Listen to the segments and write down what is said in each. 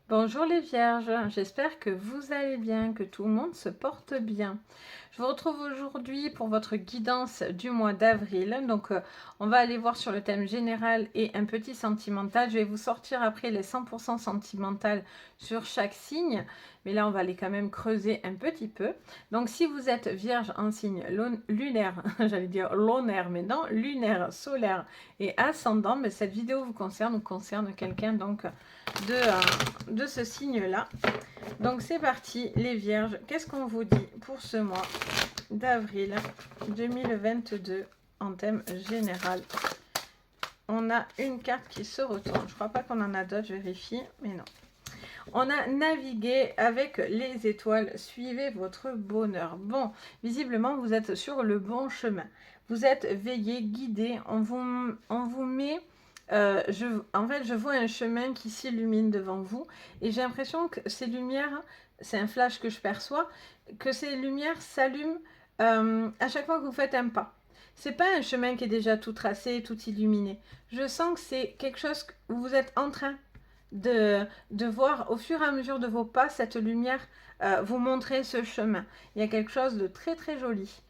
Bonjour les vierges, j'espère que vous allez bien, que tout le monde se porte bien. Je vous retrouve aujourd'hui pour votre guidance du mois d'avril. Donc on va aller voir sur le thème général et un petit sentimental. Je vais vous sortir après les 100% sentimental sur chaque signe. Mais là on va aller quand même creuser un petit peu. Donc si vous êtes vierge en signe lunaire, j'allais dire lunaire, mais non, lunaire, solaire et ascendant, mais cette vidéo vous concerne ou concerne quelqu'un donc de ce signe-là. Donc c'est parti les vierges, qu'est-ce qu'on vous dit pour ce mois d'avril 2022 en thème général? On a une carte qui se retourne, je crois pas qu'on en a d'autres, je vérifie, mais non. On a navigué avec les étoiles, suivez votre bonheur. Bon, visiblement vous êtes sur le bon chemin, vous êtes veillé, guidé, on vous met... en fait, je vois un chemin qui s'illumine devant vous et j'ai l'impression que ces lumières, c'est un flash que je perçois, que ces lumières s'allument à chaque fois que vous faites un pas. C'est pas un chemin qui est déjà tout tracé, tout illuminé. Je sens que c'est quelque chose où vous êtes en train de voir au fur et à mesure de vos pas cette lumière vous montrer ce chemin. Il y a quelque chose de très très joli.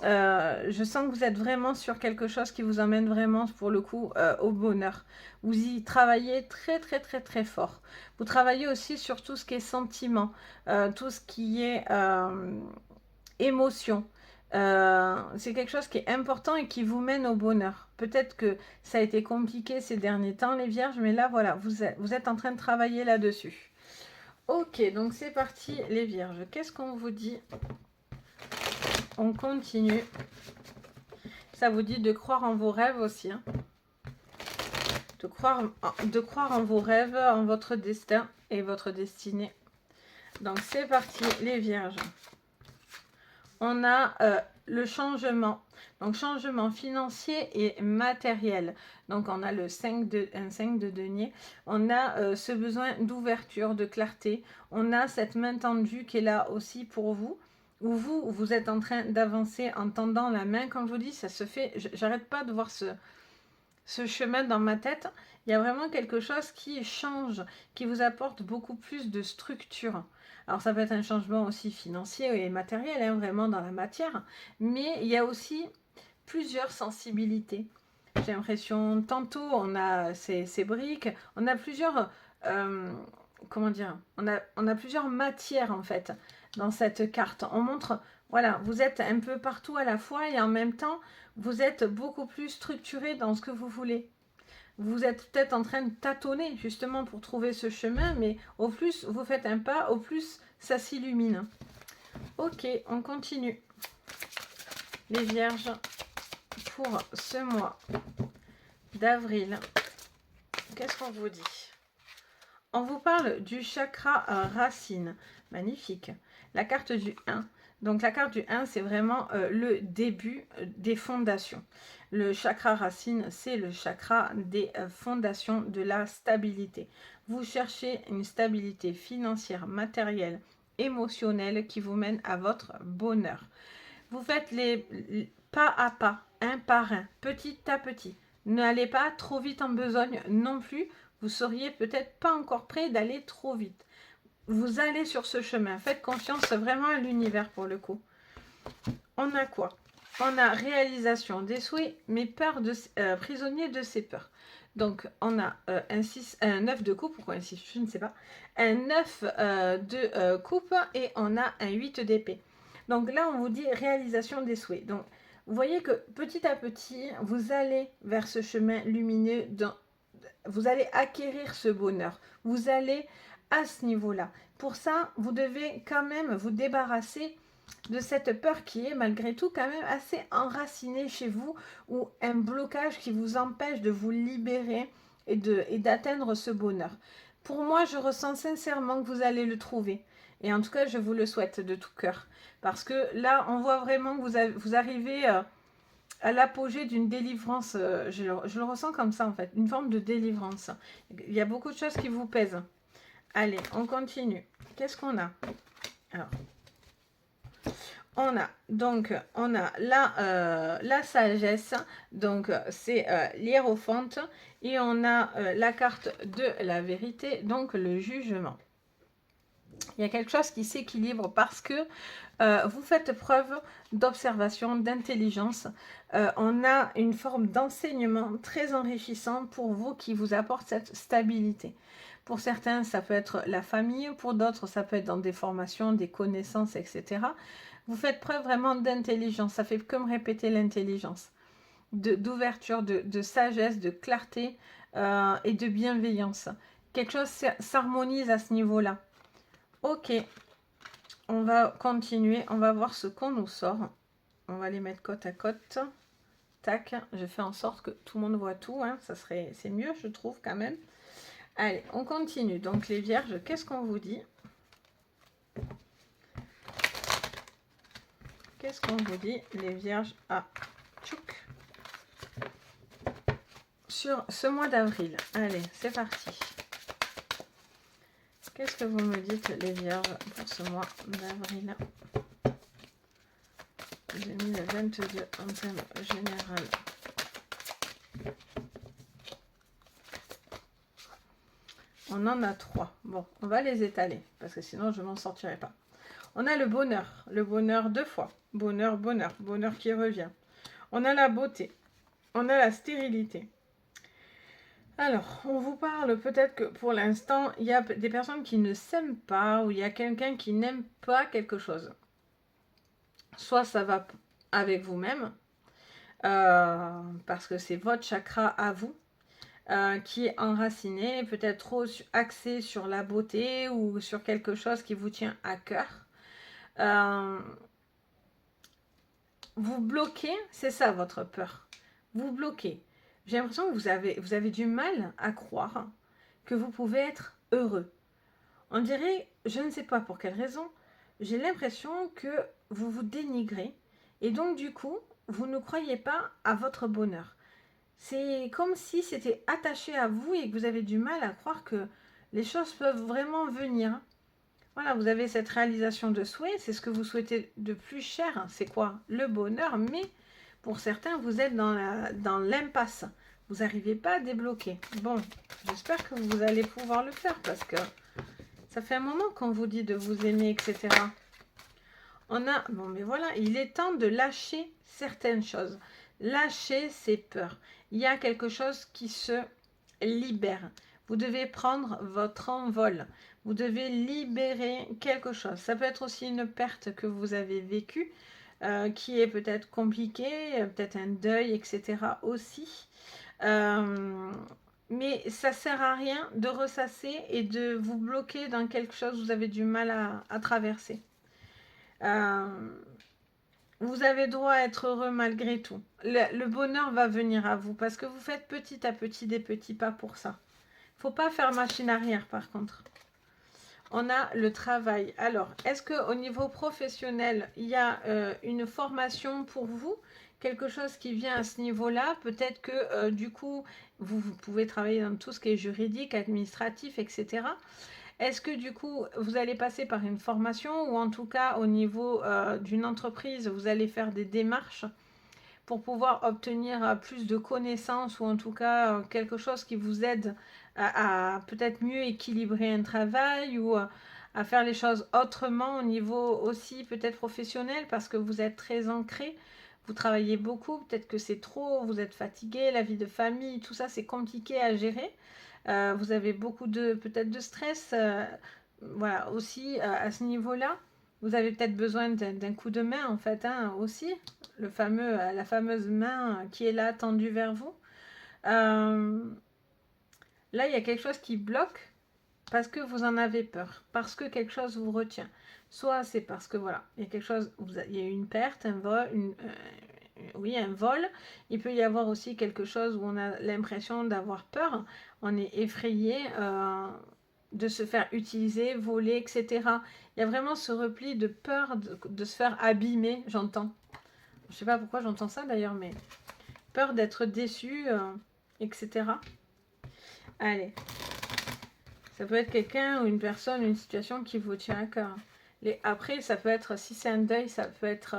Je sens que vous êtes vraiment sur quelque chose qui vous emmène vraiment pour le coup au bonheur. Vous y travaillez très très très très fort. Vous travaillez aussi sur tout ce qui est sentiment, tout ce qui est émotion. C'est quelque chose qui est important et qui vous mène au bonheur. Peut-être que ça a été compliqué ces derniers temps les vierges, mais là voilà, vous êtes en train de travailler là-dessus. Ok, donc c'est parti les vierges. Qu'est-ce qu'on vous dit? On continue. Ça vous dit de croire en vos rêves aussi. Hein. De croire en vos rêves, en votre destin et votre destinée. Donc c'est parti les vierges. On a le changement. Donc changement financier et matériel. Donc on a un 5 de denier. On a ce besoin d'ouverture, de clarté. On a cette main tendue qui est là aussi pour vous. Où vous êtes en train d'avancer en tendant la main. Comme je vous dis, ça se fait. J'arrête pas de voir ce chemin dans ma tête. Il y a vraiment quelque chose qui change, qui vous apporte beaucoup plus de structure. Alors ça peut être un changement aussi financier et matériel, hein, vraiment dans la matière, mais il y a aussi plusieurs sensibilités. J'ai l'impression, tantôt on a ces briques, on a plusieurs, comment dire, on a plusieurs matières en fait dans cette carte. On montre, voilà, vous êtes un peu partout à la fois et en même temps, vous êtes beaucoup plus structuré dans ce que vous voulez. Vous êtes peut-être en train de tâtonner justement pour trouver ce chemin, mais au plus vous faites un pas, au plus ça s'illumine. Ok, on continue. Les vierges, pour ce mois d'avril, qu'est-ce qu'on vous dit? On vous parle du chakra racine. Magnifique. La carte du 1. Donc la carte du 1, c'est vraiment le début des fondations. Le chakra racine, c'est le chakra des fondations de la stabilité. Vous cherchez une stabilité financière, matérielle, émotionnelle qui vous mène à votre bonheur. Vous faites les pas à pas, un par un, petit à petit. N'allez pas trop vite en besogne non plus. Vous seriez peut-être pas encore prêt d'aller trop vite. Vous allez sur ce chemin. Faites confiance vraiment à l'univers pour le coup. On a quoi? On a réalisation des souhaits, mais prisonnier de ses peurs. Donc, on a un 9 de coupe, pourquoi un 6, je ne sais pas. Un 9 de coupe et on a un 8 d'épée. Donc là, on vous dit réalisation des souhaits. Donc, vous voyez que petit à petit, vous allez vers ce chemin lumineux. Vous allez acquérir ce bonheur. Vous allez à ce niveau-là. Pour ça, vous devez quand même vous débarrasser de cette peur qui est malgré tout quand même assez enracinée chez vous, ou un blocage qui vous empêche de vous libérer et d'atteindre ce bonheur. Pour moi, je ressens sincèrement que vous allez le trouver. Et en tout cas, je vous le souhaite de tout cœur. Parce que là, on voit vraiment que vous arrivez à l'apogée d'une délivrance. Je le ressens comme ça, en fait. Une forme de délivrance. Il y a beaucoup de choses qui vous pèsent. Allez, on continue. Qu'est-ce qu'on a? Alors, On a la sagesse, donc c'est l'hiérophante, et on a la carte de la vérité, donc le jugement. Il y a quelque chose qui s'équilibre parce que vous faites preuve d'observation, d'intelligence. On a une forme d'enseignement très enrichissant pour vous qui vous apporte cette stabilité. Pour certains, ça peut être la famille, pour d'autres, ça peut être dans des formations, des connaissances, etc. Vous faites preuve vraiment d'intelligence. Ça fait comme répéter l'intelligence, d'ouverture, de sagesse, de clarté et de bienveillance. Quelque chose s'harmonise à ce niveau-là. Ok, on va continuer. On va voir ce qu'on nous sort. On va les mettre côte à côte. Tac, je fais en sorte que tout le monde voit tout. Hein. C'est mieux, je trouve, quand même. Allez, on continue. Donc, les vierges, qu'est-ce qu'on vous dit? Qu'est-ce qu'on vous dit, les vierges? Ah, tchouk. Sur ce mois d'avril. Allez, c'est parti. Qu'est-ce que vous me dites, les vierges, pour ce mois d'avril 2022 en thème général? On en a 3. Bon, on va les étaler, parce que sinon je m'en sortirai pas. On a le bonheur 2 fois. Bonheur, bonheur, bonheur qui revient. On a la beauté. On a la stérilité. Alors, on vous parle peut-être que pour l'instant, il y a des personnes qui ne s'aiment pas, ou il y a quelqu'un qui n'aime pas quelque chose. Soit ça va avec vous-même, parce que c'est votre chakra à vous, qui est enraciné, peut-être trop axé sur la beauté ou sur quelque chose qui vous tient à cœur. Vous bloquez, c'est ça votre peur. Vous bloquez. J'ai l'impression que vous avez du mal à croire que vous pouvez être heureux. On dirait, je ne sais pas pour quelle raison, j'ai l'impression que vous vous dénigrez et donc du coup, vous ne croyez pas à votre bonheur. C'est comme si c'était attaché à vous et que vous avez du mal à croire que les choses peuvent vraiment venir. Voilà, vous avez cette réalisation de souhait, c'est ce que vous souhaitez de plus cher, c'est quoi? Le bonheur, mais pour certains, vous êtes dans l'impasse. Vous n'arrivez pas à débloquer. Bon, j'espère que vous allez pouvoir le faire parce que ça fait un moment qu'on vous dit de vous aimer, etc. On a, bon, mais voilà, il est temps de lâcher certaines choses. Lâcher ses peurs. Il y a quelque chose qui se libère. Vous devez prendre votre envol. Vous devez libérer quelque chose. Ça peut être aussi une perte que vous avez vécue, qui est peut-être compliquée, peut-être un deuil, etc. aussi. Mais ça ne sert à rien de ressasser et de vous bloquer dans quelque chose que vous avez du mal à traverser. Vous avez droit à être heureux malgré tout. Le bonheur va venir à vous parce que vous faites petit à petit des petits pas pour ça. Faut pas faire machine arrière par contre. On a le travail. Alors, est-ce qu'au niveau professionnel, il y a une formation pour vous? Quelque chose qui vient à ce niveau-là? Peut-être que du coup, vous pouvez travailler dans tout ce qui est juridique, administratif, etc. Est-ce que du coup, vous allez passer par une formation ou en tout cas au niveau d'une entreprise, vous allez faire des démarches pour pouvoir obtenir plus de connaissances ou en tout cas quelque chose qui vous aide à peut-être mieux équilibrer un travail ou à faire les choses autrement au niveau aussi peut-être professionnel parce que vous êtes très ancré, vous travaillez beaucoup, peut-être que c'est trop, vous êtes fatigué, la vie de famille, tout ça c'est compliqué à gérer. Vous avez beaucoup de peut-être de stress, voilà aussi à ce niveau-là. Vous avez peut-être besoin d'un coup de main en fait hein, aussi, la fameuse main qui est là tendue vers vous. Là, il y a quelque chose qui bloque parce que vous en avez peur, parce que quelque chose vous retient. Soit c'est parce que voilà, il y a quelque chose, il y a eu une perte, un vol, oui, un vol. Il peut y avoir aussi quelque chose où on a l'impression d'avoir peur, on est effrayé de se faire utiliser, voler, etc. Il y a vraiment ce repli de peur de se faire abîmer, j'entends. Je ne sais pas pourquoi j'entends ça d'ailleurs, mais peur d'être déçu, etc. Allez, ça peut être quelqu'un ou une personne, une situation qui vous tient à cœur. Après, ça peut être, si c'est un deuil, ça peut être,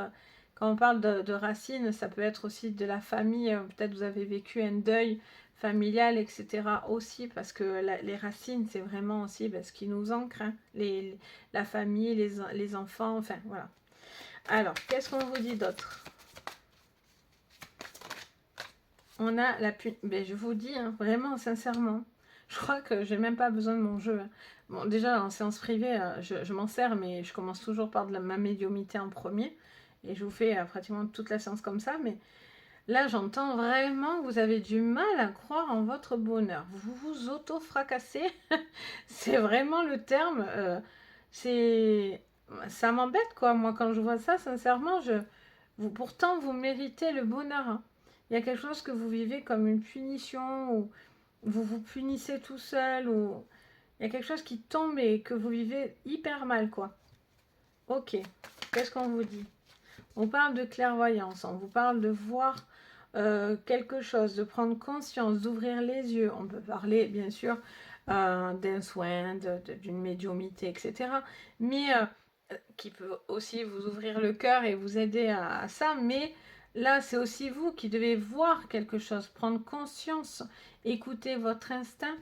quand on parle de racines, ça peut être aussi de la famille. Peut-être vous avez vécu un deuil familial, etc. aussi, parce que les racines, c'est vraiment aussi ce qui nous ancre, hein, la famille, les enfants, enfin, voilà. Alors, qu'est-ce qu'on vous dit d'autre? On a la ben, je vous dis, hein, vraiment, sincèrement, je crois que j'ai même pas besoin de mon jeu. Hein. Bon, déjà, en séance privée, je m'en sers, mais je commence toujours par ma médiumnité en premier. Et je vous fais pratiquement toute la séance comme ça. Mais là, j'entends vraiment que vous avez du mal à croire en votre bonheur. Vous vous auto-fracassez. C'est vraiment le terme. Ça m'embête, quoi. Moi, quand je vois ça, sincèrement, pourtant, vous méritez le bonheur. Hein. Il y a quelque chose que vous vivez comme une punition, ou vous vous punissez tout seul, ou il y a quelque chose qui tombe et que vous vivez hyper mal, quoi. Ok, qu'est-ce qu'on vous dit? On parle de clairvoyance, on vous parle de voir quelque chose, de prendre conscience, d'ouvrir les yeux. On peut parler, bien sûr, d'un soin, d'une médiumité, etc. Mais qui peut aussi vous ouvrir le cœur et vous aider à ça. Mais là, c'est aussi vous qui devez voir quelque chose, prendre conscience, écouter votre instinct.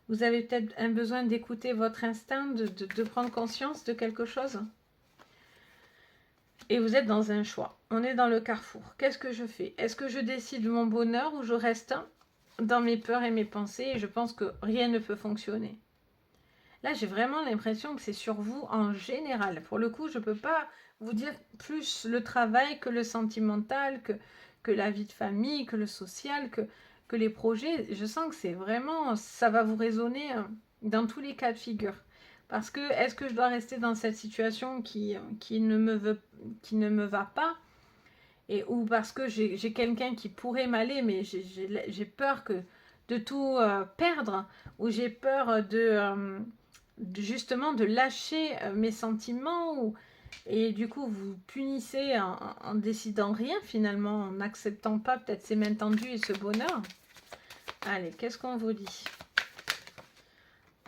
Vous avez peut-être un besoin d'écouter votre instinct, de prendre conscience de quelque chose. Et vous êtes dans un choix. On est dans le carrefour. Qu'est-ce que je fais? Est-ce que je décide mon bonheur ou je reste dans mes peurs et mes pensées et je pense que rien ne peut fonctionner? Là, j'ai vraiment l'impression que c'est sur vous en général. Pour le coup, je ne peux pas vous dire plus le travail que le sentimental, que la vie de famille, que le social, que les projets. Je sens que c'est vraiment, ça va vous résonner dans tous les cas de figure. Parce que est-ce que je dois rester dans cette situation qui ne me va pas, ou parce que j'ai quelqu'un qui pourrait m'aller, mais j'ai peur de tout perdre, ou j'ai peur justement de lâcher mes sentiments, et du coup vous punissez en décidant rien finalement, en n'acceptant pas peut-être ces mains tendues et ce bonheur. Allez, qu'est-ce qu'on vous dit?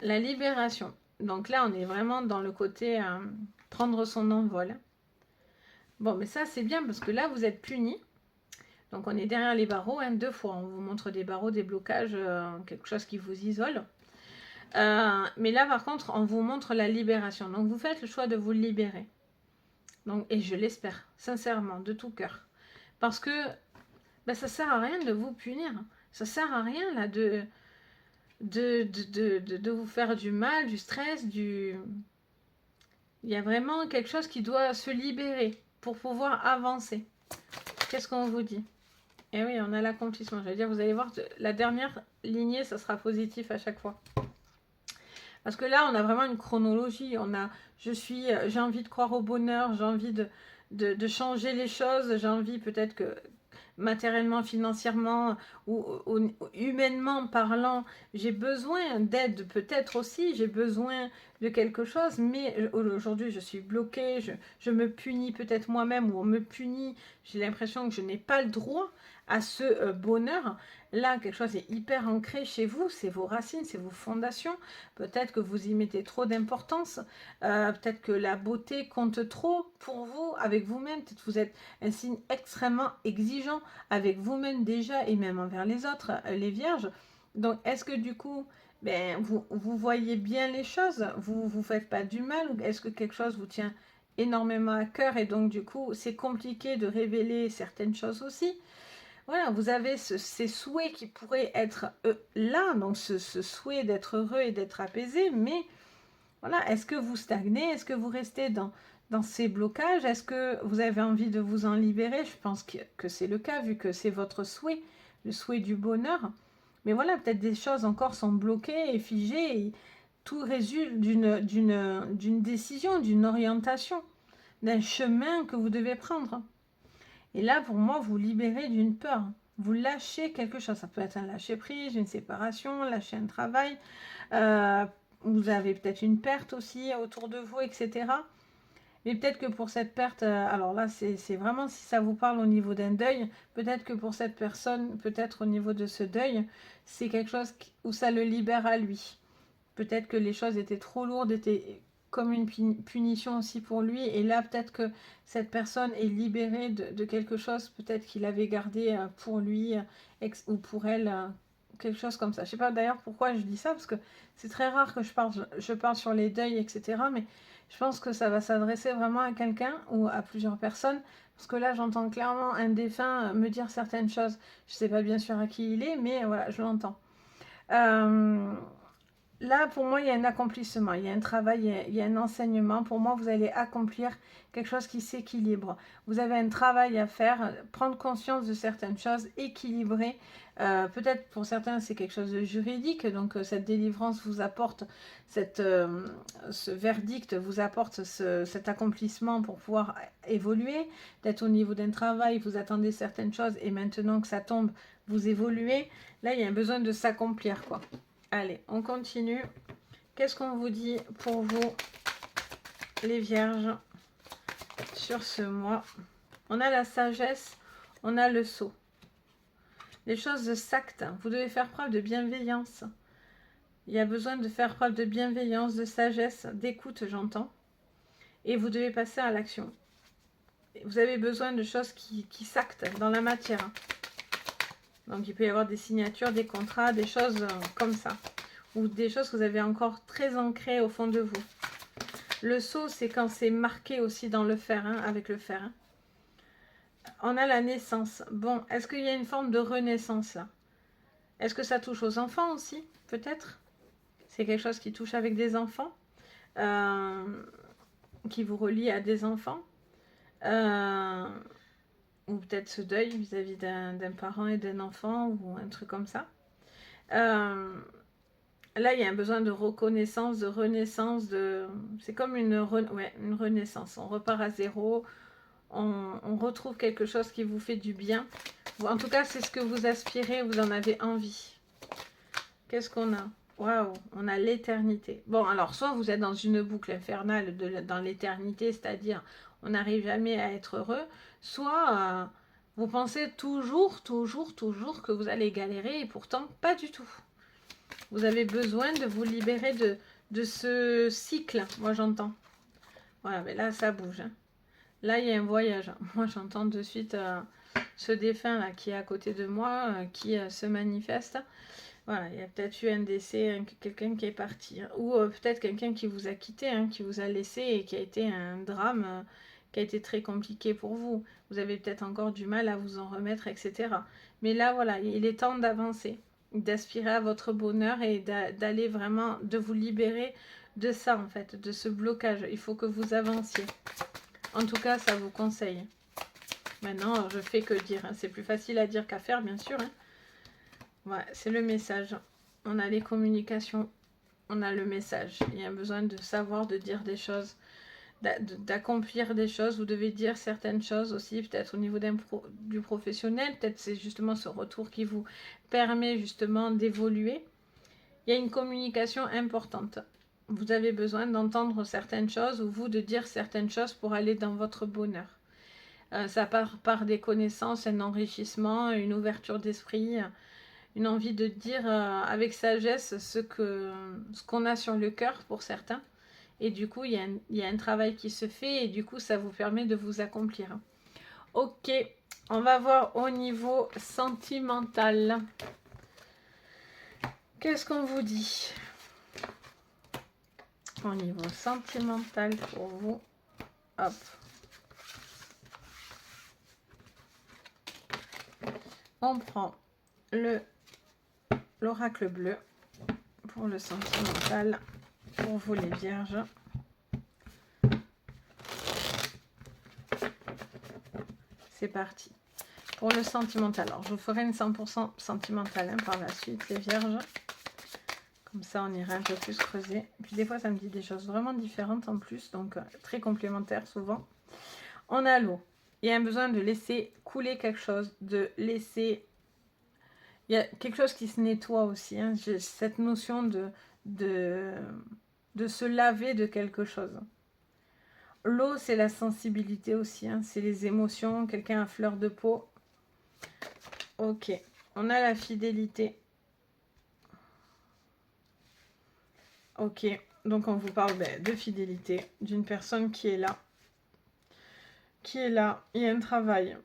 La libération. Donc là, on est vraiment dans le côté prendre son envol. Bon, mais ça, c'est bien parce que là, vous êtes puni. Donc, on est derrière les barreaux, 2 fois. On vous montre des barreaux, des blocages, quelque chose qui vous isole. Mais là, par contre, on vous montre la libération. Donc, vous faites le choix de vous libérer. Donc, et je l'espère, sincèrement, de tout cœur. Parce que ça ne sert à rien de vous punir. Ça ne sert à rien, là, de vous faire du mal, du stress, Il y a vraiment quelque chose qui doit se libérer pour pouvoir avancer. Qu'est-ce qu'on vous dit? Eh oui, on a l'accomplissement. Je veux dire, vous allez voir, la dernière lignée, ça sera positif à chaque fois. Parce que là, on a vraiment une chronologie. J'ai envie de croire au bonheur, j'ai envie de changer les choses, j'ai envie peut-être que matériellement, financièrement ou humainement parlant, j'ai besoin d'aide peut-être aussi, j'ai besoin de quelque chose, mais aujourd'hui je suis bloquée, je me punis peut-être moi-même ou on me punit, j'ai l'impression que je n'ai pas le droit à ce bonheur. Là, quelque chose est hyper ancré chez vous, c'est vos racines, c'est vos fondations. Peut-être que vous y mettez trop d'importance, peut-être que la beauté compte trop pour vous, avec vous-même, peut-être que vous êtes un signe extrêmement exigeant avec vous-même déjà et même envers les autres, les vierges. Donc, est-ce que du coup, vous voyez bien les choses, vous ne faites pas du mal, ou est-ce que quelque chose vous tient énormément à cœur et donc du coup, c'est compliqué de révéler certaines choses aussi? Voilà, vous avez ces souhaits qui pourraient être là, donc ce souhait d'être heureux et d'être apaisé, mais voilà, est-ce que vous stagnez? Est-ce que vous restez dans ces blocages? Est-ce que vous avez envie de vous en libérer? Je pense que c'est le cas, vu que c'est votre souhait, le souhait du bonheur. Mais voilà, peut-être des choses encore sont bloquées et figées, et tout résulte d'une décision, d'une orientation, d'un chemin que vous devez prendre. Et là, pour moi, vous libérez d'une peur. Vous lâchez quelque chose. Ça peut être un lâcher-prise, une séparation, lâcher un travail. Vous avez peut-être une perte aussi autour de vous, etc. Mais peut-être que pour cette perte, alors là, c'est vraiment si ça vous parle au niveau d'un deuil, peut-être que pour cette personne, peut-être au niveau de ce deuil, c'est quelque chose où ça le libère à lui. Peut-être que les choses étaient trop lourdes, comme une punition aussi pour lui. Et là, peut-être que cette personne est libérée de quelque chose, peut-être qu'il avait gardé pour lui ou pour elle, quelque chose comme ça. Je sais pas d'ailleurs pourquoi je dis ça, parce que c'est très rare que je parle sur les deuils, etc. Mais je pense que ça va s'adresser vraiment à quelqu'un ou à plusieurs personnes, parce que là, j'entends clairement un défunt me dire certaines choses. Je sais pas bien sûr à qui il est, mais voilà, je l'entends. Là, pour moi, il y a un accomplissement, il y a un travail, il y a un enseignement. Pour moi, vous allez accomplir quelque chose qui s'équilibre. Vous avez un travail à faire, prendre conscience de certaines choses, équilibrer. Peut-être pour certains, c'est quelque chose de juridique. Donc, cette délivrance vous apporte, ce verdict vous apporte cet accomplissement pour pouvoir évoluer. Peut-être au niveau d'un travail, vous attendez certaines choses et maintenant que ça tombe, vous évoluez. Là, il y a un besoin de s'accomplir, quoi. Allez, on continue. Qu'est-ce qu'on vous dit pour vous, les vierges, sur ce mois? On a la sagesse, on a le sceau. Les choses s'actent. Vous devez faire preuve de bienveillance. Il y a besoin de faire preuve de bienveillance, de sagesse, d'écoute, j'entends. Et vous devez passer à l'action. Vous avez besoin de choses qui s'actent dans la matière. Donc, il peut y avoir des signatures, des contrats, des choses comme ça. Ou des choses que vous avez encore très ancrées au fond de vous. Le sceau, c'est quand c'est marqué aussi dans le fer, hein, avec le fer. Hein. On a la naissance. Bon, est-ce qu'il y a une forme de renaissance là? Est-ce que ça touche aux enfants aussi? Peut-être. C'est quelque chose qui touche avec des enfants, qui vous relie à des enfants. Ou peut-être ce deuil vis-à-vis d'un parent et d'un enfant, ou un truc comme ça. Là, il y a un besoin de reconnaissance, de renaissance, c'est comme une renaissance. On repart à zéro, on retrouve quelque chose qui vous fait du bien. En tout cas, c'est ce que vous aspirez, vous en avez envie. Qu'est-ce qu'on a? Waouh, on a l'éternité. Bon, alors, soit vous êtes dans une boucle infernale dans l'éternité, c'est-à-dire on n'arrive jamais à être heureux, soit vous pensez toujours que vous allez galérer, et pourtant, pas du tout. Vous avez besoin de vous libérer de ce cycle, moi j'entends. Voilà, mais là ça bouge. Hein. Là il y a un voyage. Moi j'entends de suite ce défunt là qui est à côté de moi, qui se manifeste. Voilà, il y a peut-être eu un décès, quelqu'un qui est parti. Ou peut-être quelqu'un qui vous a quitté, hein, qui vous a laissé et qui a été un drame qui a été très compliqué pour vous. Vous avez peut-être encore du mal à vous en remettre, etc. Mais là voilà, il est temps d'avancer, d'aspirer à votre bonheur et d'aller vraiment, de vous libérer de ça en fait, de ce blocage. Il faut que vous avanciez. En tout cas, ça vous conseille. Maintenant, je fais que dire. Hein. C'est plus facile à dire qu'à faire, bien sûr. Hein. Ouais, c'est le message. On a les communications, on a le message. Il y a besoin de savoir, de dire des choses, d'accomplir des choses. Vous devez dire certaines choses aussi, peut-être au niveau du professionnel. Peut-être c'est justement ce retour qui vous permet justement d'évoluer. Il y a une communication importante. Vous avez besoin d'entendre certaines choses ou vous de dire certaines choses pour aller dans votre bonheur. Ça part par des connaissances, un enrichissement, une ouverture d'esprit, une envie de dire avec sagesse ce qu'on a sur le cœur pour certains. Et du coup, il y a un travail qui se fait et du coup, ça vous permet de vous accomplir. Ok, on va voir au niveau sentimental. Qu'est-ce qu'on vous dit au niveau sentimental pour vous? Hop. On prend l'oracle bleu pour le sentimental pour vous les vierges. C'est parti. Pour le sentimental, alors je vous ferai une 100% sentimentale par la suite, les vierges. Comme ça, on ira un peu plus creuser. Et puis des fois, ça me dit des choses vraiment différentes en plus, donc très complémentaires souvent. On a l'eau. Il y a un besoin de laisser couler quelque chose, de laisser... Il y a quelque chose qui se nettoie aussi. Hein. J'ai cette notion de se laver de quelque chose. L'eau, c'est la sensibilité aussi. Hein. C'est les émotions, quelqu'un à fleur de peau. Ok. On a la fidélité. Ok. Donc on vous parle de fidélité, d'une personne qui est là. Qui est là. Il y a un travail.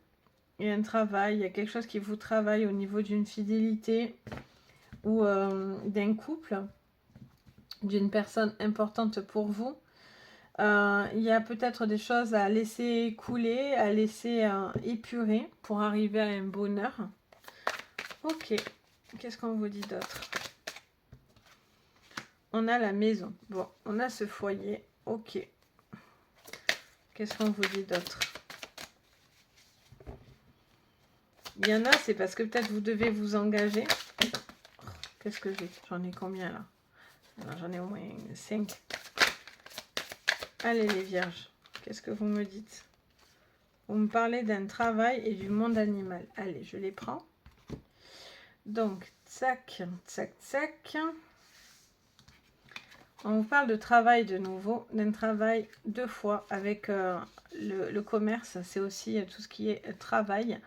Il y a un travail, il y a quelque chose qui vous travaille au niveau d'une fidélité ou d'un couple, d'une personne importante pour vous. Il y a peut-être des choses à laisser couler, à laisser épurer pour arriver à un bonheur. Ok, qu'est-ce qu'on vous dit d'autre? On a la maison. Bon, on a ce foyer. Ok. Qu'est-ce qu'on vous dit d'autre? Il y en a, c'est parce que peut-être vous devez vous engager. Qu'est-ce que j'ai? J'en ai combien là? J'en ai au moins 5. Allez les vierges, qu'est-ce que vous me dites? Vous me parlez d'un travail et du monde animal. Allez, je les prends. Donc, tac, tac, tac. On vous parle de travail de nouveau, d'un travail 2 fois avec le commerce. C'est aussi tout ce qui est travail.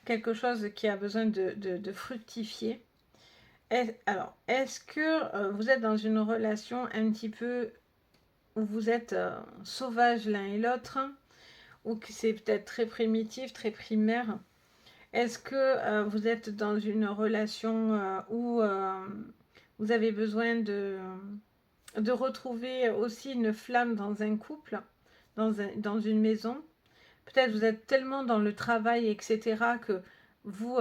Quelque chose qui a besoin de fructifier. Alors, est-ce que vous êtes dans une relation un petit peu où vous êtes sauvages l'un et l'autre, ou que c'est peut-être très primitif, très primaire? Est-ce que vous êtes dans une relation où vous avez besoin de retrouver aussi une flamme dans un couple, dans une maison? Peut-être vous êtes tellement dans le travail, etc., que vous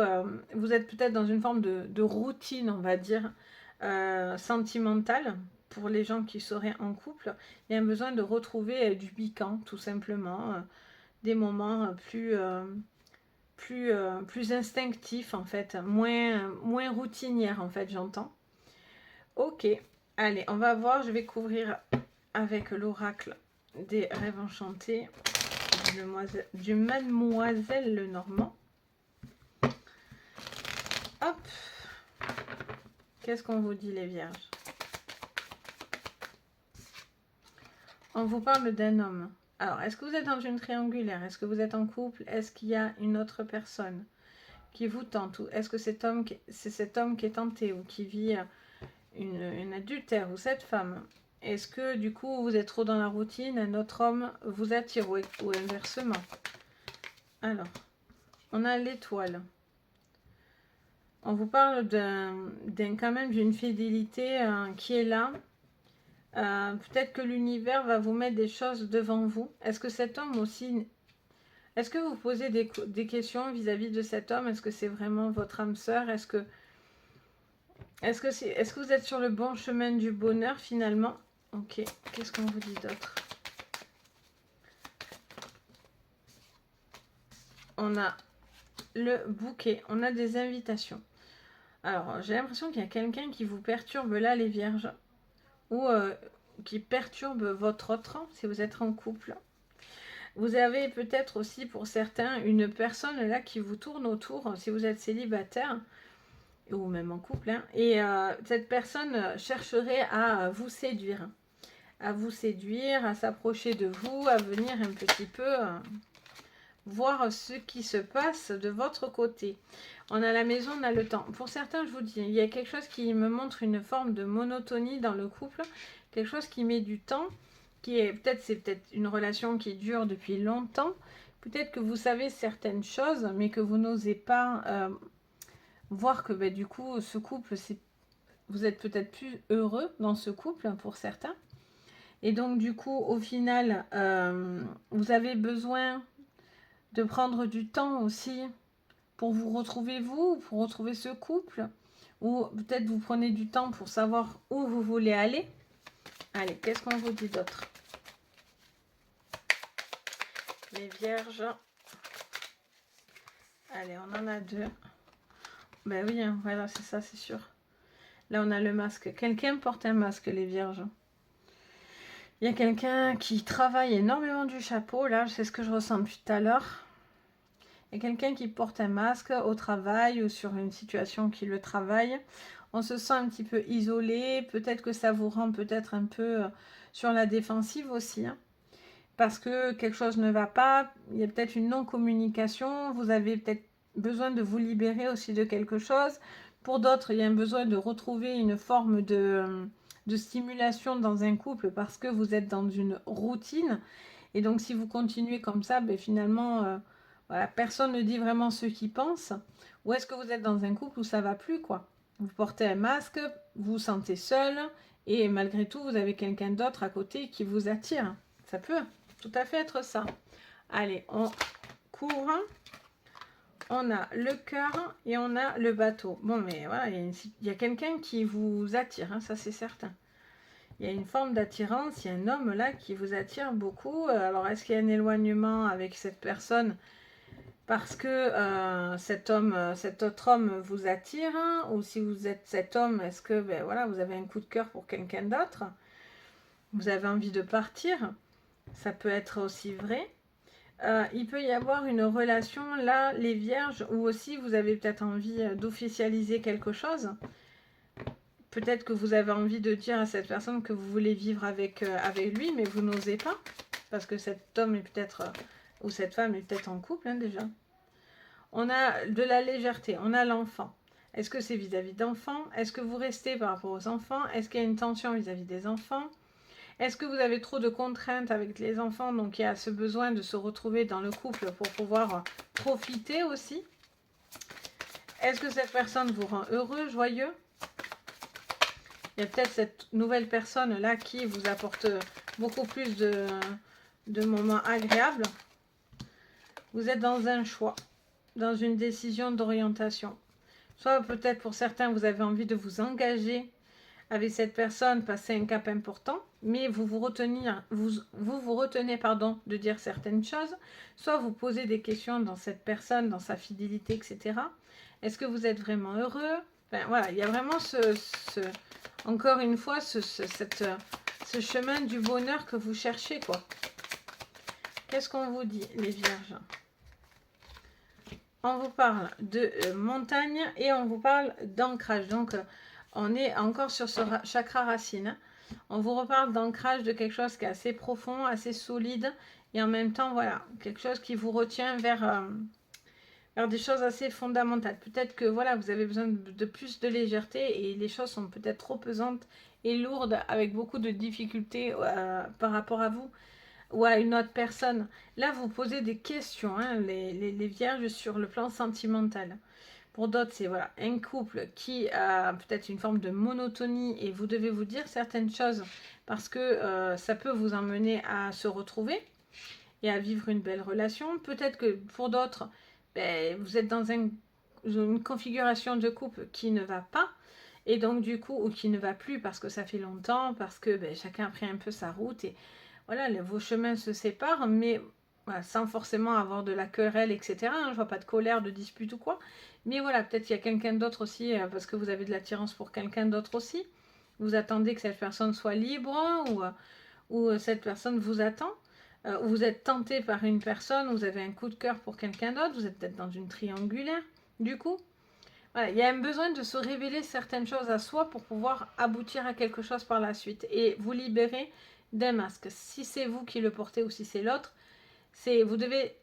êtes peut-être dans une forme de routine, on va dire, sentimentale. Pour les gens qui seraient en couple, il y a un besoin de retrouver du piquant, tout simplement, des moments plus instinctifs, en fait, moins routinières, en fait, j'entends. Ok, allez, on va voir, je vais couvrir avec l'oracle des rêves enchantés du Mademoiselle Lenormand. Hop, qu'est-ce qu'on vous dit les vierges? On vous parle d'un homme. Alors, est-ce que vous êtes dans une triangulaire? Est-ce que vous êtes en couple? Est-ce qu'il y a une autre personne qui vous tente? Ou est-ce que c'est cet homme qui est tenté ou qui vit une adultère? Ou cette femme? Est-ce que du coup vous êtes trop dans la routine, un autre homme vous attire ou inversement? Alors, on a l'étoile. On vous parle quand même d'une fidélité qui est là. Peut-être que l'univers va vous mettre des choses devant vous. Est-ce que cet homme aussi... Est-ce que vous posez des questions vis-à-vis de cet homme? Est-ce que c'est vraiment votre âme sœur? Est-ce que vous êtes sur le bon chemin du bonheur finalement? Ok, qu'est-ce qu'on vous dit d'autre? On a le bouquet, on a des invitations. Alors, j'ai l'impression qu'il y a quelqu'un qui vous perturbe là, les vierges, ou qui perturbe votre autre, si vous êtes en couple. Vous avez peut-être aussi pour certains une personne là qui vous tourne autour, si vous êtes célibataire, ou même en couple, hein, et cette personne chercherait à vous séduire, à s'approcher de vous, à venir un petit peu voir ce qui se passe de votre côté. On a la maison, on a le temps. Pour certains, je vous dis, il y a quelque chose qui me montre une forme de monotonie dans le couple, quelque chose qui met du temps, c'est peut-être une relation qui dure depuis longtemps. Peut-être que vous savez certaines choses, mais que vous n'osez pas voir que du coup, ce couple, vous êtes peut-être plus heureux dans ce couple pour certains. Et donc, du coup, au final, vous avez besoin de prendre du temps aussi pour vous retrouver vous, pour retrouver ce couple, ou peut-être vous prenez du temps pour savoir où vous voulez aller. Allez, qu'est-ce qu'on vous dit d'autre? Les vierges. Allez, on en a 2. Ben oui, hein, voilà, c'est ça, c'est sûr. Là, on a le masque. Quelqu'un porte un masque, les vierges. Il y a quelqu'un qui travaille énormément du chapeau. Là, c'est ce que je ressens depuis tout à l'heure. Il y a quelqu'un qui porte un masque au travail ou sur une situation qui le travaille. On se sent un petit peu isolé. Peut-être que ça vous rend peut-être un peu sur la défensive aussi. Hein, parce que quelque chose ne va pas. Il y a peut-être une non-communication. Vous avez peut-être besoin de vous libérer aussi de quelque chose. Pour d'autres, il y a un besoin de retrouver une forme de stimulation dans un couple parce que vous êtes dans une routine. Et donc, si vous continuez comme ça, ben, finalement, voilà, personne ne dit vraiment ce qu'il pense. Ou est-ce que vous êtes dans un couple où ça va plus, quoi? Vous portez un masque, vous vous sentez seul, et malgré tout, vous avez quelqu'un d'autre à côté qui vous attire. Ça peut tout à fait être ça. Allez, on court. On a le cœur et on a le bateau. Bon, mais voilà, il y a quelqu'un qui vous attire, hein, ça c'est certain. Il y a une forme d'attirance, il y a un homme là qui vous attire beaucoup. Alors, est-ce qu'il y a un éloignement avec cette personne parce que cet autre homme vous attire, hein, ou si vous êtes cet homme, est-ce que ben, voilà, vous avez un coup de cœur pour quelqu'un d'autre? Vous avez envie de partir? Ça peut être aussi vrai. Il peut y avoir une relation, là, les vierges, ou aussi vous avez peut-être envie d'officialiser quelque chose. Peut-être que vous avez envie de dire à cette personne que vous voulez vivre avec lui, mais vous n'osez pas, parce que cet homme est peut-être, ou cette femme est peut-être en couple, hein, déjà. On a de la légèreté, on a l'enfant. Est-ce que c'est vis-à-vis d'enfants? Est-ce que vous restez par rapport aux enfants? Est-ce qu'il y a une tension vis-à-vis des enfants? Est-ce que vous avez trop de contraintes avec les enfants, donc il y a ce besoin de se retrouver dans le couple pour pouvoir profiter aussi? Est-ce que cette personne vous rend heureux, joyeux? Il y a peut-être cette nouvelle personne-là qui vous apporte beaucoup plus de moments agréables. Vous êtes dans un choix, dans une décision d'orientation. Soit peut-être pour certains, vous avez envie de vous engager avec cette personne, passer un cap important, mais vous retenez pardon, de dire certaines choses, soit vous posez des questions dans cette personne, dans sa fidélité, etc. Est-ce que vous êtes vraiment heureux? Enfin, voilà, il y a vraiment encore une fois, ce chemin du bonheur que vous cherchez, quoi. Qu'est-ce qu'on vous dit, les vierges? On vous parle de montagne et on vous parle d'ancrage. Donc, on est encore sur ce chakra racine. On vous reparle d'ancrage, de quelque chose qui est assez profond, assez solide. Et en même temps, voilà, quelque chose qui vous retient vers des choses assez fondamentales. Peut-être que voilà, vous avez besoin de plus de légèreté et les choses sont peut-être trop pesantes et lourdes avec beaucoup de difficultés par rapport à vous ou à une autre personne. Là, vous posez des questions, hein, les vierges, sur le plan sentimental. Pour d'autres, c'est voilà, un couple qui a peut-être une forme de monotonie et vous devez vous dire certaines choses parce que ça peut vous emmener à se retrouver et à vivre une belle relation. Peut-être que pour d'autres, ben, vous êtes dans une configuration de couple qui ne va pas et donc du coup, ou qui ne va plus parce que ça fait longtemps, parce que ben, chacun a pris un peu sa route et voilà, vos chemins se séparent, mais voilà, sans forcément avoir de la querelle, etc. Hein, je vois pas de colère, de dispute ou quoi. Mais voilà, peut-être il y a quelqu'un d'autre aussi, parce que vous avez de l'attirance pour quelqu'un d'autre aussi. Vous attendez que cette personne soit libre, ou cette personne vous attend. Vous êtes tenté par une personne, vous avez un coup de cœur pour quelqu'un d'autre, vous êtes peut-être dans une triangulaire. Du coup, voilà, il y a un besoin de se révéler certaines choses à soi pour pouvoir aboutir à quelque chose par la suite et vous libérer d'un masque. Si c'est vous qui le portez ou si c'est l'autre, vous devez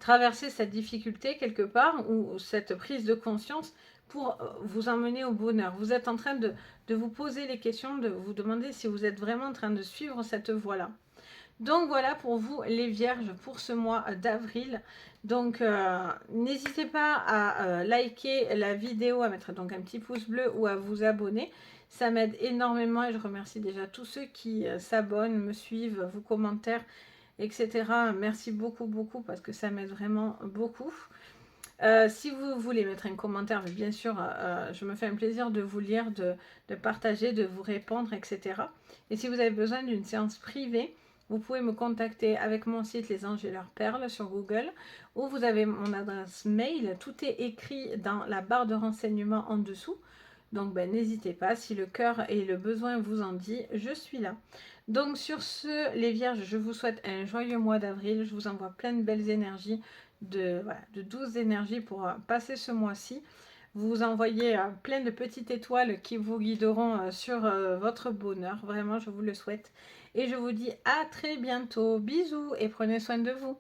traverser cette difficulté quelque part ou cette prise de conscience pour vous emmener au bonheur. Vous êtes en train de vous poser les questions, de vous demander si vous êtes vraiment en train de suivre cette voie-là. Donc voilà pour vous les vierges pour ce mois d'avril. Donc n'hésitez pas à liker la vidéo, à mettre donc un petit pouce bleu ou à vous abonner. Ça m'aide énormément et je remercie déjà tous ceux qui s'abonnent, me suivent, vos commentaires, etc. Merci beaucoup, beaucoup parce que ça m'aide vraiment beaucoup. Si vous voulez mettre un commentaire, bien sûr, je me fais un plaisir de vous lire, de partager, de vous répondre, etc. Et si vous avez besoin d'une séance privée, vous pouvez me contacter avec mon site Les Anges et leurs perles sur Google ou vous avez mon adresse mail. Tout est écrit dans la barre de renseignements en dessous. Donc ben, n'hésitez pas, si le cœur et le besoin vous en dit, je suis là. Donc sur ce, les vierges, je vous souhaite un joyeux mois d'avril. Je vous envoie plein de belles énergies, de douces énergies pour passer ce mois-ci. Vous envoyez plein de petites étoiles qui vous guideront sur votre bonheur. Vraiment, je vous le souhaite. Et je vous dis à très bientôt. Bisous et prenez soin de vous.